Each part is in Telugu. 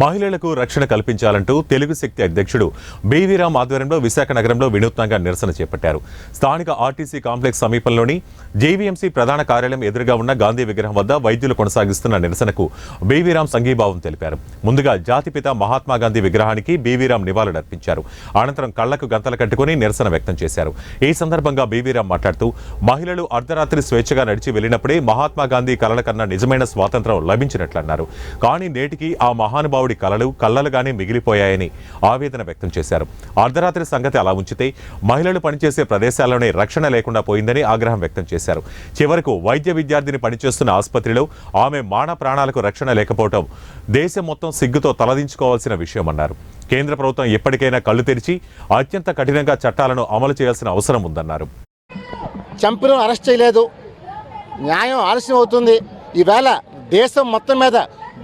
మహిళలకు రక్షణ కల్పించాలంటూ తెలుగు శక్తి అధ్యక్షుడు బీవీరామ్ ఆధ్వర్యంలో విశాఖ నగరంలో వినూత్నంగా నిరసన చేపట్టారు. స్థానిక ఆర్టీసీ కాంప్లెక్స్ సమీపంలోని జేవీఎంసీ ప్రధాన కార్యాలయం ఎదురుగా ఉన్న గాంధీ విగ్రహం వద్ద వైద్యులు కొనసాగిస్తున్న నిరసనకు బీవీరామ్ సంఘీభావం తెలిపారు. ముందుగా జాతిపిత మహాత్మా గాంధీ విగ్రహానికి బీవీరామ్ నివాళులర్పించారు. అనంతరం కళ్లకు గంతలు కట్టుకుని నిరసన వ్యక్తం చేశారు. ఈ సందర్భంగా బీవీరామ్ మాట్లాడుతూ మహిళలు అర్ధరాత్రి స్వేచ్ఛగా నడిచి వెళ్లినప్పుడే మహాత్మా గాంధీ కలల కన్నా నిజమైన స్వాతంత్రం లభించినట్లన్నారు. కానీ నేటికి ఆ మహానుభావుడు కలలు కళ్ళలుగానే మిగిలిపోయాయని ఆవేదన వ్యక్తం చేశారు. అర్ధరాత్రి సంగతి అలా ఉంచితే మహిళలు పనిచేసే ప్రదేశాల్లోనే రక్షణ లేకుండా పోయిందని ఆగ్రహం వ్యక్తం చేశారు. చివరకు వైద్య విద్యార్థిని పనిచేస్తున్న ఆసుపత్రిలో ఆమె మాన ప్రాణాలకు రక్షణ లేకపోవడం దేశం మొత్తం సిగ్గుతో తలదించుకోవాల్సిన విషయమన్నారు. కేంద్ర ప్రభుత్వం ఎప్పటికైనా కళ్లు తెరిచి అత్యంత కఠినంగా చట్టాలను అమలు చేయాల్సిన అవసరం ఉందన్నారు. చంపిన అరెస్ట్ చేయలేదు, న్యాయం ఆలస్యం అవుతుంది. ఈవేళ దేశం మొత్తం మీద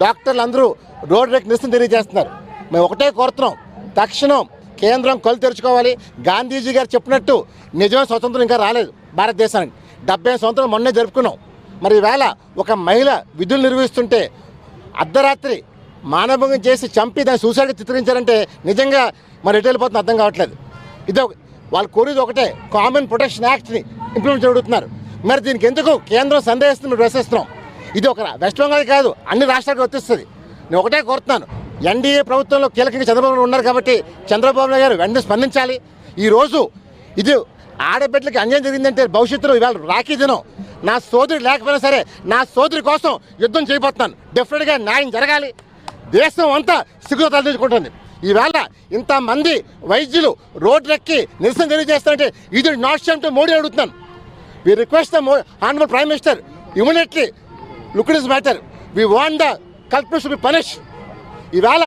డాక్టర్లు అందరూ రోడ్ రేక్ నిరసన తెలియజేస్తున్నారు. మేము ఒకటే కోరుతున్నాం, తక్షణం కేంద్రం కళ్ళు తెరుచుకోవాలి. గాంధీజీ గారు చెప్పినట్టు నిజమైన స్వతంత్రం ఇంకా రాలేదు భారతదేశానికి. 70 సంవత్సరాలు మొన్నే జరుపుకున్నాం. మరి ఈవేళ ఒక మహిళ విధులు నిర్వహిస్తుంటే అర్ధరాత్రి మానభంగం చేసి చంపి దాన్ని సూసైడ్గా చిత్రించారంటే నిజంగా మరి ఎటు వెళ్ళిపోతుంది అర్థం కావట్లేదు. ఇదే వాళ్ళు కోరేది ఒకటే, కామన్ ప్రొటెక్షన్ యాక్ట్ని ఇంప్లిమెంట్ జరుగుతున్నారు. మరి దీనికి ఎందుకు కేంద్రం సందేహిస్తుంది మేము ప్రశ్నిస్తున్నాం. ఇది ఒక వెస్ట్ బెంగాల్ కాదు, అన్ని రాష్ట్రాలకు వర్తిస్తుంది. నేను ఒకటే కోరుతున్నాను, ఎన్డీఏ ప్రభుత్వంలో కీలకంగా చంద్రబాబు నాయుడు ఉన్నారు కాబట్టి చంద్రబాబు నాయుడు గారు వెంటనే స్పందించాలి. ఈరోజు ఇది ఆడబిడ్డలకి అన్యాయం జరిగిందంటే భవిష్యత్తులో ఇవాళ రాఖీ దినం. నా సోదరి లేకపోయినా సరే నా సోదరి కోసం యుద్ధం చేయబోతున్నాను. డెఫినెట్గా న్యాయం జరగాలి. దేశం అంతా సిగ్గుతో తలదించుకుంటుంది. ఈవేళ ఇంతమంది వైద్యులు రోడ్డు ఎక్కి నిరసన తెలియజేస్తారంటే ఇది నాట్ షేమ్ టు మోడీ అడుగుతున్నాను. We request the honourable prime minister immediately look it this matter. We want the culprits to be punished. ఈవేళ